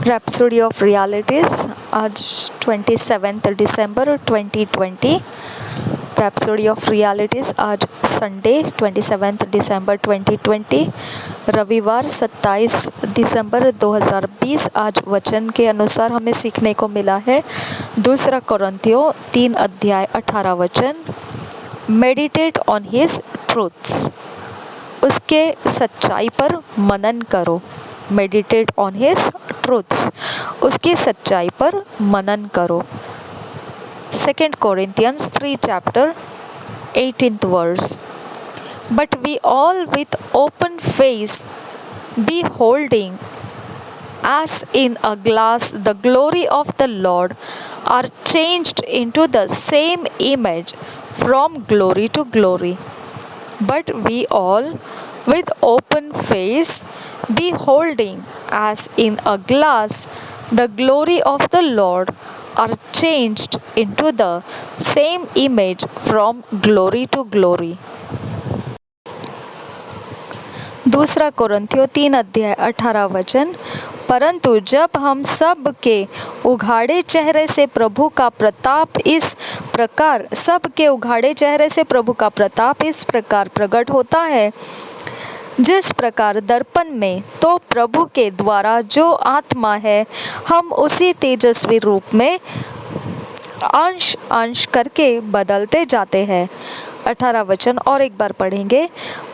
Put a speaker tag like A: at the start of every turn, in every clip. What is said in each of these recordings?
A: Rhapsody of realities आज 27 दिसंबर 2020। Rhapsody of realities आज Sunday 27 दिसंबर 2020, रविवार 27 दिसंबर 2020। आज वचन के अनुसार हमें सीखने को मिला है 2 कोरिन्थियों 3 अध्याय 18 वचन। मेडिटेट ऑन हिज ट्रूथ्स, उसके सच्चाई पर मनन करो। मेडिटेट ऑन हिज ट्रूथ्स, उसकी सच्चाई पर मनन करो। 2 Corinthians 3 chapter 18th verse. But we all with open face, beholding as in a glass the glory of the Lord, are changed into the same image from glory to glory. But we all with open face, beholding as in a glass the glory of the Lord, are changed into the same image from glory to glory. 2 कोरिन्थियों 3 अध्याय 18 वचन। परंतु जब हम सब के उघाड़े चेहरे से प्रभु का प्रताप इस प्रकार प्रकट होता है, जिस प्रकार दर्पण में, तो प्रभु के द्वारा जो आत्मा है, हम उसी तेजस्वी रूप में अंश अंश करके बदलते जाते हैं। 18 वचन और एक बार पढ़ेंगे।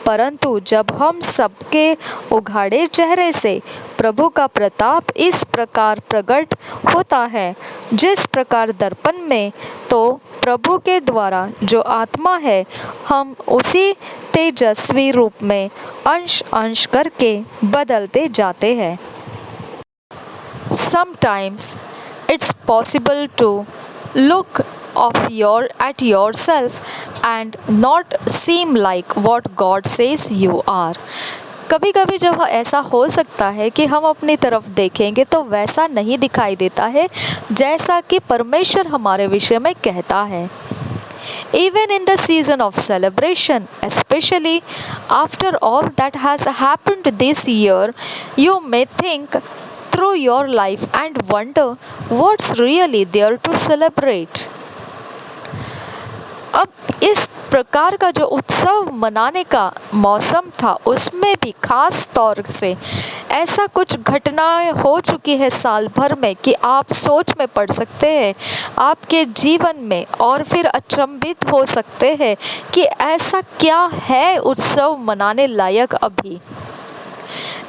A: परंतु जब हम सबके उघाड़े चेहरे से प्रभु का प्रताप इस प्रकार प्रकट होता है, जिस प्रकार दर्पण में, तो प्रभु के द्वारा जो आत्मा है, हम उसी तेजस्वी रूप में अंश अंश करके बदलते जाते हैं। Sometimes it's possible to look at yourself and not seem like what God says you are. कभी कभी जब ऐसा हो सकता है कि हम अपनी तरफ देखेंगे तो वैसा नहीं दिखाई देता है जैसा कि परमेश्वर हमारे विषय में कहता है। Even in the season of celebration, especially after all that has happened this year, you may think through your life and wonder what's really there to celebrate. अब इस प्रकार का जो उत्सव मनाने का मौसम था, उसमें भी खास तौर से ऐसा कुछ घटनाएं हो चुकी है साल भर में कि आप सोच में पड़ सकते हैं आपके जीवन में, और फिर अचंभित हो सकते हैं कि ऐसा क्या है उत्सव मनाने लायक अभी।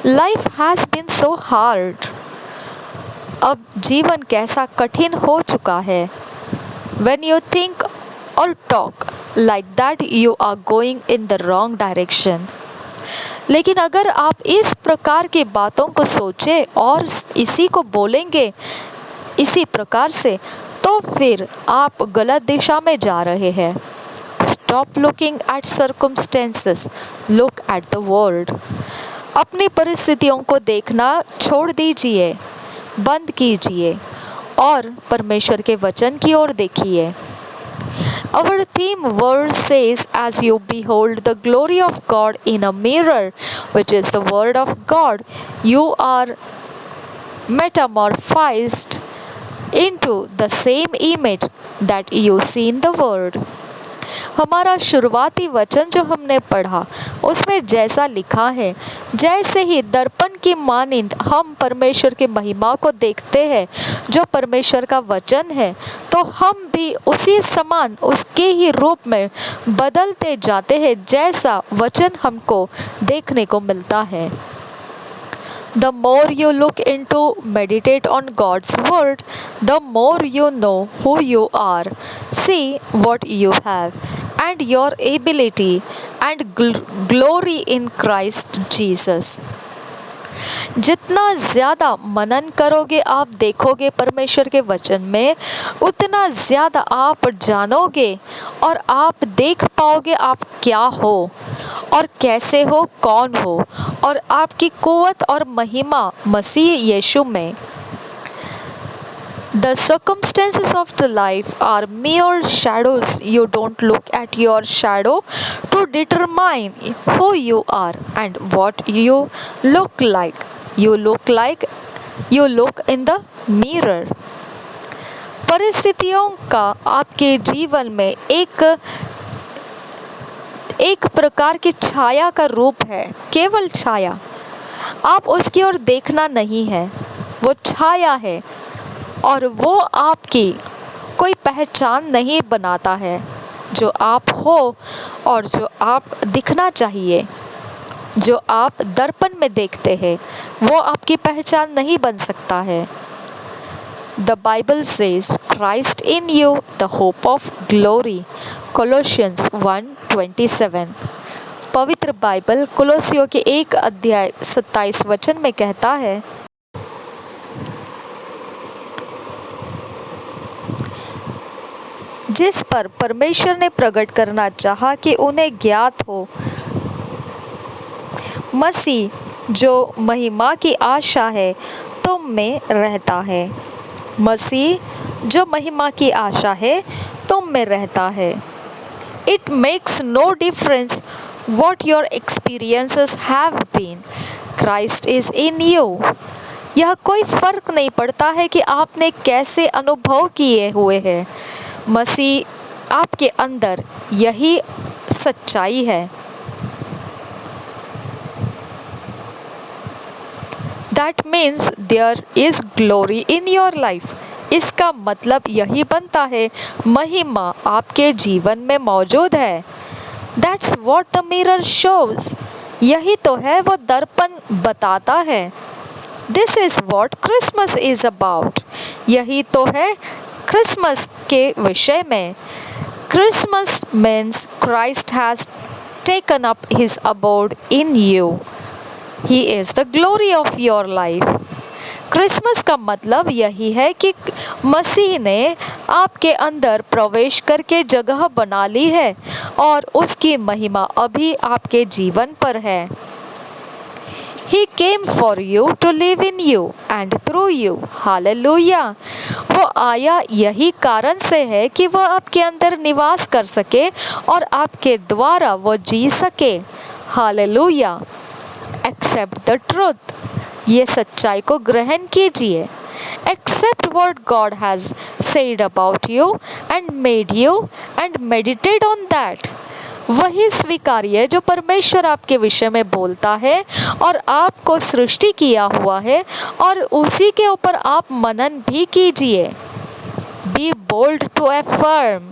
A: Life has been so hard, अब जीवन कैसा कठिन हो चुका है। When you think or talk like that, you are going in the wrong direction. लेकिन अगर आप इस प्रकार की बातों को सोचें और इसी को बोलेंगे इसी प्रकार से, तो फिर आप गलत दिशा में जा रहे हैं। Stop looking at circumstances, look at the word. अपनी परिस्थितियों को देखना छोड़ दीजिए, बंद कीजिए और परमेश्वर के वचन की ओर देखिए। Our theme verse says, as you behold the glory of God in a mirror, which is the word of God, you are metamorphosed into the same image that you see in the word. हमारा शुरुआती वचन जो हमने पढ़ा, उसमें जैसा लिखा है, जैसे ही दर्पण की मानिंद हम परमेश्वर की महिमा को देखते हैं जो परमेश्वर का वचन है, तो हम भी उसी समान उसके ही रूप में बदलते जाते हैं जैसा वचन हमको देखने को मिलता है। The more you look into, meditate on God's word, the more you know who you are, see what you have, and your ability and glory in Christ Jesus. जितना ज़्यादा मनन करोगे, आप देखोगे परमेश्वर के वचन में, उतना ज़्यादा आप जानोगे और आप देख पाओगे आप क्या हो और कैसे हो, कौन हो, और आपकी कुव्वत और महिमा मसीह यीशु में। The circumstances of the life are mere shadows. You don't look at your shadow to determine who you are and what you look like. You look like you look in the mirror. परिस्थितियों का आपके जीवन में एक प्रकार की छाया का रूप है, केवल छाया। आप उसकी ओर देखना नहीं है, वो छाया है और वो आपकी कोई पहचान नहीं बनाता है। जो आप हो और जो आप दिखना चाहिए, जो आप दर्पण में देखते हैं, वो आपकी पहचान नहीं बन सकता है। The Bible says, Christ in you, the hope of glory. Colossians 1:27. पवित्र बाइबल कुलोसियों के 1 अध्याय 27 वचन में कहता है, जिस पर परमेश्वर ने प्रकट करना चाहा कि उन्हें ज्ञात हो, मसीह जो महिमा की आशा है तुम में रहता है। मसीह जो महिमा की आशा है तुम में रहता है। It makes no difference what your experiences have been. Christ is in you. यह कोई फर्क नहीं पड़ता है कि आपने कैसे अनुभव किए हुए हैं, मसीह आपके अंदर, यही सच्चाई है। That means there is glory in your life. इसका मतलब यही बनता है, महिमा आपके जीवन में मौजूद है। That's what the mirror shows. यही तो है वो दर्पण बताता है। This is what Christmas is about. यही तो है क्रिसमस के विषय में। Christmas means Christ has taken up his abode in you. He is the glory of your life. Christmas का मतलब यही है कि मसीह ने आपके अंदर प्रवेश करके जगह बना ली है और उसकी महिमा अभी आपके जीवन पर है। He came for you to live in you and through you. Hallelujah. वो आया यही कारण से है कि वो आपके अंदर निवास कर सके और आपके द्वारा वो जी सके। Hallelujah. Accept the truth. ये सच्चाई को ग्रहण कीजिए। Accept what God has said about you and made you and meditate on that. वही स्वीकारिए जो परमेश्वर आपके विषय में बोलता है और आपको सृष्टि किया हुआ है और उसी के ऊपर आप मनन भी कीजिए। Be bold to affirm,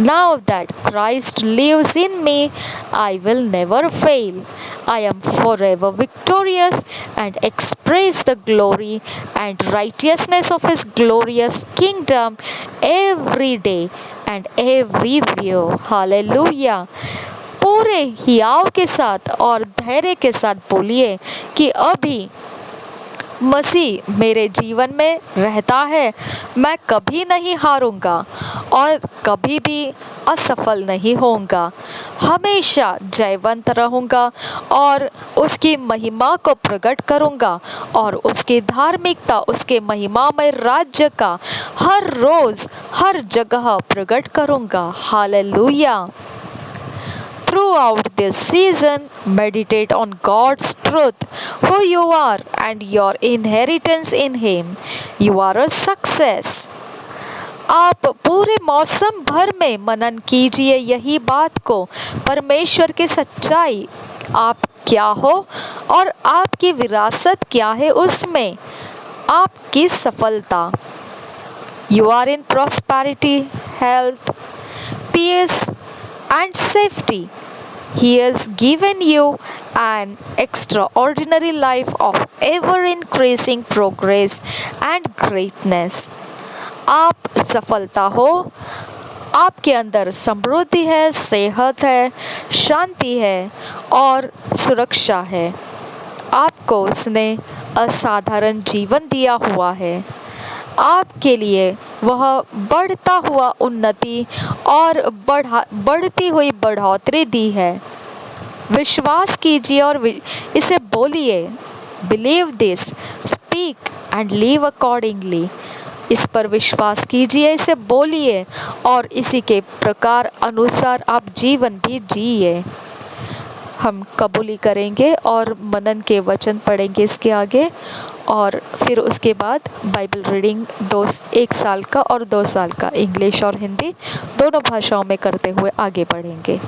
A: now that Christ lives in me, I will never fail. I am forever victorious and express the glory and righteousness of His glorious kingdom every day and everywhere. Hallelujah. पूरे हियाव के साथ और धैर्य के साथ बोलिए कि अभी मसीह मेरे जीवन में रहता है, मैं कभी नहीं हारूंगा और कभी भी असफल नहीं होऊंगा, हमेशा जयवंत रहूंगा और उसकी महिमा को प्रकट करूंगा और उसकी धार्मिकता, उसके महिमामय राज्य का हर रोज हर जगह प्रकट करूंगा। Hallelujah. Throughout this season, meditate on God's truth, who you are and your inheritance in Him. You are a success. आप पूरे मौसम भर में मनन कीजिए यही बात को, परमेश्वर की सच्चाई, आप क्या हो और आपकी विरासत क्या है, उसमें आपकी सफलता। You are in prosperity, health, peace and safety. He has given you an extraordinary life of ever increasing progress and greatness. आप सफलता हो, आपके अंदर समृद्धि है, सेहत है, शांति है और सुरक्षा है। आपको उसने असाधारण जीवन दिया हुआ है। आपके लिए वह बढ़ता हुआ उन्नति और बढ़ती हुई बढ़ोतरी दी है। विश्वास कीजिए और इसे बोलिए। Believe this, speak and live accordingly. इस पर विश्वास कीजिए, इसे बोलिए और इसी के प्रकार अनुसार आप जीवन भी जिए। हम कबूली करेंगे और मनन के वचन पढ़ेंगे इसके आगे। और फिर उसके बाद बाइबल रीडिंग 1 साल का और 2 साल का इंग्लिश और हिंदी दोनों भाषाओं में करते हुए आगे बढ़ेंगे।